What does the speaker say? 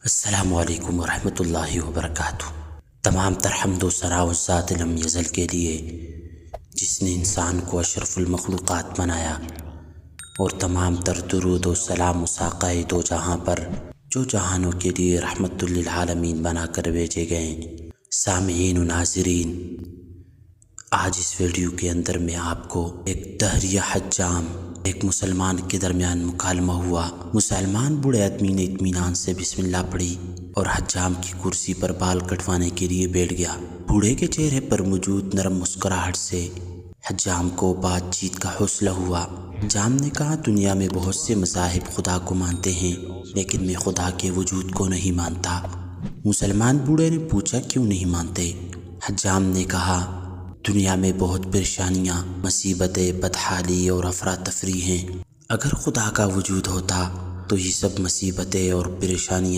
السلام علیکم ورحمۃ اللہ وبرکاتہ۔ تمام تر حمد و ثنا اس ذات لم یزل کے لیے جس نے انسان کو اشرف المخلوقات بنایا، اور تمام تر درود و سلام اس آقائے دو جہاں پر جو جہانوں کے لیے رحمت للعالمین بنا کر بھیجے گئے۔ سامعین و ناظرین، آج اس ویڈیو کے اندر میں آپ کو ایک دہریہ حجام ایک مسلمان کے درمیان مکالمہ ہوا۔ مسلمان بوڑھے آدمی نے اطمینان سے بسم اللہ پڑھی اور حجام کی کرسی پر بال کٹوانے کے لیے بیٹھ گیا۔ بوڑھے کے چہرے پر موجود نرم مسکراہٹ سے حجام کو بات چیت کا حوصلہ ہوا۔ حجام نے کہا، دنیا میں بہت سے مذاہب خدا کو مانتے ہیں، لیکن میں خدا کے وجود کو نہیں مانتا۔ مسلمان بوڑھے نے پوچھا، کیوں نہیں مانتے؟ حجام نے کہا، دنیا میں بہت پریشانیاں، مصیبتیں، بدحالی اور افراتفری ہیں۔ اگر خدا کا وجود ہوتا تو یہ سب مصیبتیں اور پریشانیاں